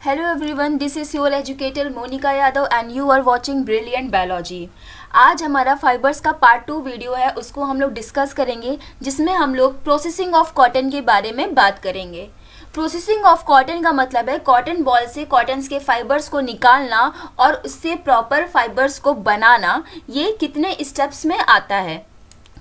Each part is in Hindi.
Hello everyone, this is your educator Monika Yadav and you are watching brilliant biology. आज हमारा फाइबर्स का पार्ट 2 वीडियो है, उसको हम लोग डिस्कस करेंगे, जिसमें हम लोग प्रोसेसिंग ऑफ कॉटन के बारे में बात करेंगे। प्रोसेसिंग ऑफ कॉटन का मतलब है कॉटन बॉल से कॉटन्स के फाइबर्स को निकालना और उससे प्रॉपर फाइबर्स को बनाना। ये कितने स्टेप्स में आता है,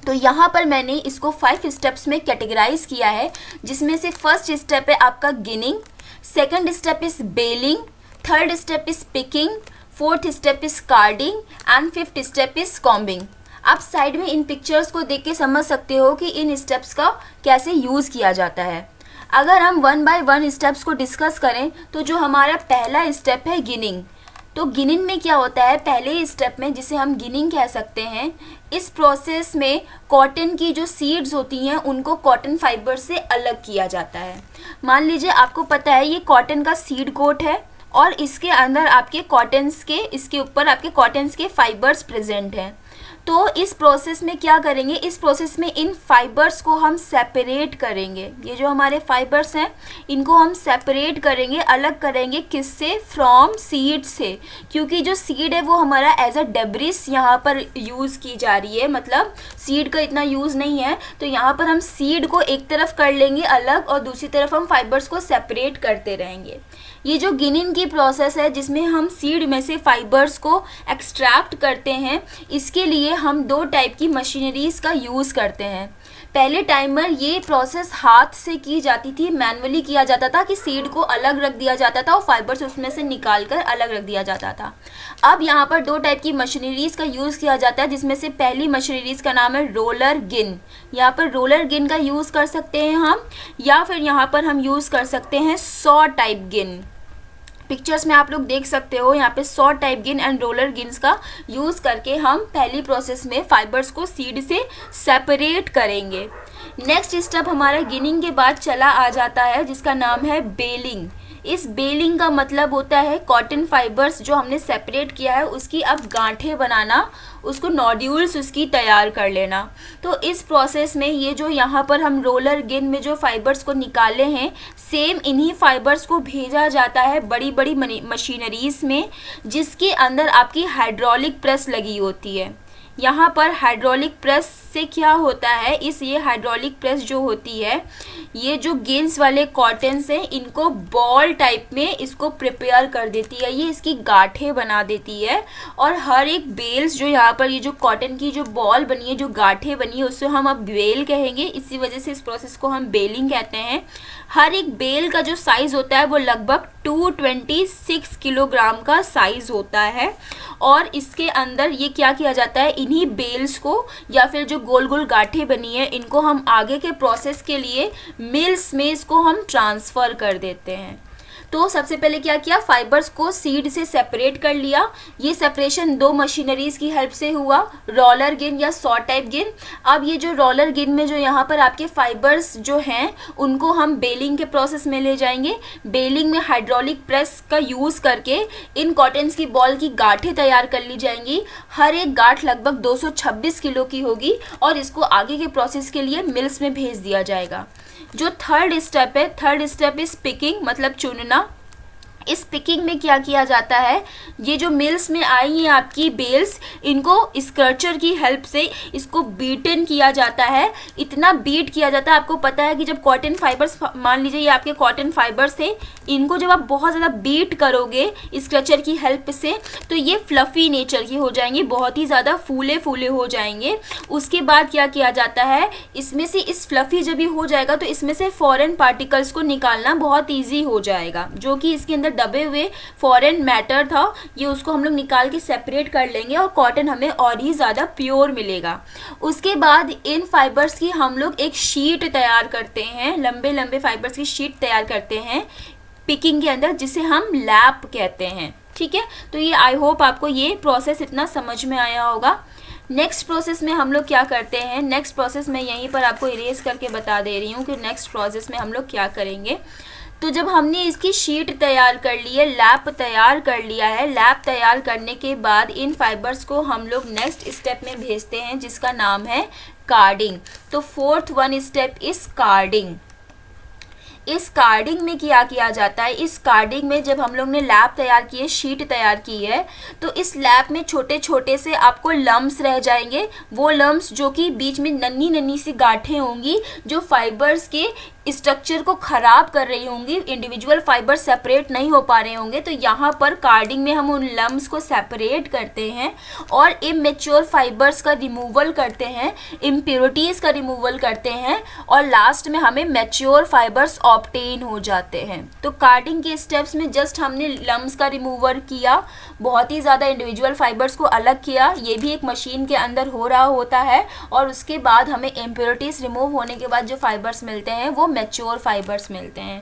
तो यहाँ पर मैंने इसको 5 स्टेप्स में कैटेगराइज किया है, जिसमें से फर्स्ट स्टेप है आपका ginning, second step is baling, third step is picking, fourth step is carding and fifth step is combing. आप साइड में इन पिक्चर्स को देख के समझ सकते हो कि इन स्टेप्स का कैसे यूज़ किया जाता है। अगर हम 1 बाय 1 स्टेप्स को डिस्कस करें तो जो हमारा पहला स्टेप है गिनिंग, तो गिनिंग में क्या होता है, पहले स्टेप में जिसे हम गिनिंग कह सकते हैं, इस प्रोसेस में कॉटन की जो सीड्स होती हैं उनको कॉटन फाइबर से अलग किया जाता है। मान लीजिए आपको पता है ये कॉटन का सीड कोट है और इसके अंदर आपके कॉटन्स के, इसके ऊपर आपके कॉटन्स के फाइबर्स प्रेजेंट हैं। तो इस प्रोसेस में क्या करेंगे, इस प्रोसेस में इन फाइबर्स को हम सेपरेट करेंगे। ये जो हमारे फाइबर्स हैं इनको हम सेपरेट करेंगे, अलग करेंगे, किससे, फ्रॉम सीड से, क्योंकि जो सीड है वो हमारा एज अ डेब्रिस यहाँ पर यूज़ की जा रही है, मतलब सीड का इतना यूज़ नहीं है। तो यहाँ पर हम सीड को एक तरफ कर लेंगे अलग और दूसरी तरफ हम फाइबर्स को सेपरेट करते रहेंगे। ये जो गिनिंग की प्रोसेस है जिसमें हम सीड में से फाइबर्स को एक्सट्रैक्ट करते हैं, इसके लिए हम 2 टाइप की मशीनरीज़ का यूज़ करते हैं। पहले टाइम में ये प्रोसेस हाथ से की जाती थी, मैनुअली किया जाता था कि सीड को अलग रख दिया जाता था और फाइबर्स उसमें से निकाल कर अलग रख दिया जाता था। अब यहाँ पर 2 टाइप की मशीनरीज़ का यूज़ किया जाता है, जिसमें से पहली मशीनरीज़ का नाम है रोलर गिन। यहाँ पर रोलर गिन का यूज़ कर सकते हैं हम, या फिर यहाँ पर हम यूज़ कर सकते हैं सॉ टाइप गिन। पिक्चर्स में आप लोग देख सकते हो, यहाँ पे सॉ टाइप गिन एंड रोलर गिन्स का यूज़ करके हम पहली प्रोसेस में फाइबर्स को सीड से सेपरेट करेंगे। नेक्स्ट स्टेप हमारा गिनिंग के बाद चला आ जाता है, जिसका नाम है बेलिंग। इस बेलिंग का मतलब होता है कॉटन फाइबर्स जो हमने सेपरेट किया है उसकी अब गांठें बनाना, उसको नोड्यूल्स उसकी तैयार कर लेना। तो इस प्रोसेस में ये जो यहाँ पर हम रोलर गिन में जो फाइबर्स को निकाले हैं, सेम इन्हीं फाइबर्स को भेजा जाता है बड़ी बड़ी मशीनरीज़ में, जिसके अंदर आपकी हाइड्रोलिक प्रेस लगी होती है। यहाँ पर हाइड्रोलिक प्रेस से क्या होता है, ये हाइड्रोलिक प्रेस जो होती है, ये जो गेंस वाले कॉटन्स हैं इनको बॉल टाइप में इसको प्रिपेयर कर देती है, ये इसकी गांठें बना देती है। और हर एक बेल्स जो यहाँ पर ये जो कॉटन की जो बॉल बनी है, जो गांठें बनी है, उससे हम अब बेल कहेंगे, इसी वजह से इस प्रोसेस को हम बेलिंग कहते हैं। हर एक बेल का जो साइज़ होता है वो लगभग 226 किलोग्राम का साइज़ होता है। और इसके अंदर ये क्या किया जाता है, इन्हीं बेल्स को या फिर जो गोल गोल गांठें बनी है इनको हम आगे के प्रोसेस के लिए मिल्स में इसको हम ट्रांसफ़र कर देते हैं। तो सबसे पहले क्या किया, फाइबर्स को सीड से सेपरेट कर लिया। ये सेपरेशन 2 मशीनरीज़ की हेल्प से हुआ, रोलर गिन या सॉ टाइप गिन। अब ये जो रोलर गिन में जो यहाँ पर आपके फाइबर्स जो हैं उनको हम बेलिंग के प्रोसेस में ले जाएंगे। बेलिंग में हाइड्रोलिक प्रेस का यूज़ करके इन कॉटन्स की बॉल की गांठें तैयार कर ली जाएंगी। हर एक गांठ लगभग 226 किलो की होगी और इसको आगे के प्रोसेस के लिए मिल्स में भेज दिया जाएगा। जो थर्ड स्टेप है, थर्ड स्टेप इज पिकिंग, मतलब चुनना। इस पिकिंग में क्या किया जाता है, ये जो मिल्स में आई हैं आपकी बेल्स, इनको स्क्रचर की हेल्प से इसको बीटन किया जाता है। इतना बीट किया जाता है, आपको पता है कि जब कॉटन फाइबर्स, मान लीजिए ये आपके कॉटन फाइबर्स थे, इनको जब आप बहुत ज़्यादा बीट करोगे स्क्रचर की हेल्प से तो ये फ्लफ़ी नेचर की हो जाएंगे, बहुत ही ज़्यादा फूले फूले हो जाएंगे। उसके बाद क्या किया जाता है, इसमें से इस फ्लफ़ी जब ये हो जाएगा तो इसमें से फॉरेन पार्टिकल्स को निकालना बहुत ईजी हो जाएगा। जो कि इसके अंदर दबे हुए फॉरेन मैटर था, ये उसको हम लोग निकाल के सेपरेट कर लेंगे और कॉटन हमें और ही ज़्यादा प्योर मिलेगा। उसके बाद इन फाइबर्स की हम लोग एक शीट तैयार करते हैं, लंबे लंबे फाइबर्स की शीट तैयार करते हैं पिकिंग के अंदर, जिसे हम लैप कहते हैं। ठीक है, तो ये आई होप आपको ये प्रोसेस इतना समझ में आया होगा। नेक्स्ट प्रोसेस में हम लोग क्या करते हैं, नेक्स्ट प्रोसेस में यहीं पर आपको इरेज करके बता दे रही हूँ कि नेक्स्ट प्रोसेस में हम लोग क्या करेंगे। तो जब हमने इसकी शीट तैयार कर ली है, लैप तैयार कर लिया है, लैप तैयार करने के बाद इन फाइबर्स को हम लोग नेक्स्ट स्टेप में भेजते हैं, जिसका नाम है कार्डिंग। तो fourth one step is carding. इस कार्डिंग में क्या किया जाता है, इस कार्डिंग में जब हम लोग ने लैब तैयार की है, शीट तैयार की है, तो इस लैब में छोटे छोटे से आपको लम्ब्स रह जाएंगे। वो लम्ब्स जो कि बीच में नन्ही नन्ही सी गांठें होंगी जो फाइबर्स के स्ट्रक्चर को ख़राब कर रही होंगी, इंडिविजुअल फाइबर सेपरेट नहीं हो पा रहे होंगे। तो यहाँ पर कार्डिंग में हम उन लम्ब्स को सेपरेट करते हैं और इमेच्योर फाइबर्स का रिमूवल करते हैं, इम्प्योरिटीज़ का रिमूवल करते हैं और लास्ट में हमें मैच्योर फाइबर्स ऑब्टेन हो जाते हैं। तो कार्डिंग के स्टेप्स में जस्ट हमने लम्ब्स का रिमूवल किया, बहुत ही ज़्यादा इंडिविजुअल फाइबर्स को अलग किया, ये भी एक मशीन के अंदर हो रहा होता है, और उसके बाद हमें इम्प्योरिटीज़ रिमूव होने के बाद जो फाइबर्स मिलते हैं वो मैच्योर फाइबर्स मिलते हैं।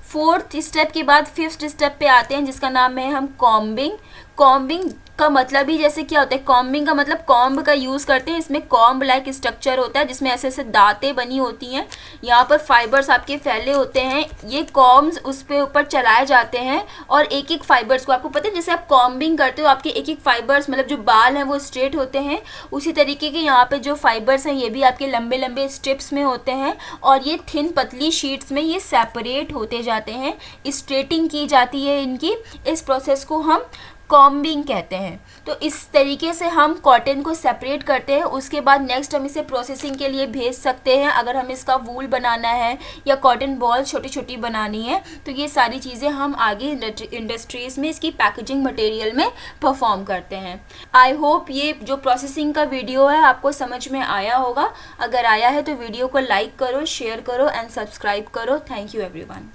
फोर्थ स्टेप के बाद फिफ्थ स्टेप पे आते हैं जिसका नाम है हम कॉम्बिंग। कॉम्बिंग का मतलब ही जैसे क्या होता है, कॉम्बिंग का मतलब कॉम्ब का यूज़ करते हैं। इसमें कॉम्ब लाइक स्ट्रक्चर होता है जिसमें ऐसे ऐसे दांतें बनी होती हैं, यहाँ पर फाइबर्स आपके फैले होते हैं, ये कॉम्ब्स उस पे ऊपर चलाए जाते हैं और एक एक फाइबर्स को, आपको पता है जैसे आप कॉम्बिंग करते हो आपके एक एक फाइबर्स मतलब जो बाल हैं वो स्ट्रेट होते हैं, उसी तरीके के यहाँ पे जो फाइबर्स हैं ये भी आपके लंबे लंबे स्ट्रिप्स में होते हैं और ये थिन पतली शीट्स में ये सेपरेट होते जाते हैं, स्ट्रेटिंग की जाती है इनकी। इस प्रोसेस को हम कॉम्बिंग कहते हैं। तो इस तरीके से हम कॉटन को सेपरेट करते हैं। उसके बाद नेक्स्ट हम इसे प्रोसेसिंग के लिए भेज सकते हैं, अगर हम इसका वूल बनाना है या कॉटन बॉल छोटी छोटी बनानी है तो ये सारी चीज़ें हम आगे इंडस्ट्रीज़ में इसकी पैकेजिंग मटेरियल में परफॉर्म करते हैं। आई होप ये जो प्रोसेसिंग का वीडियो है आपको समझ में आया होगा। अगर आया है तो वीडियो को लाइक करो, शेयर करो एंड सब्सक्राइब करो। Thank you everyone.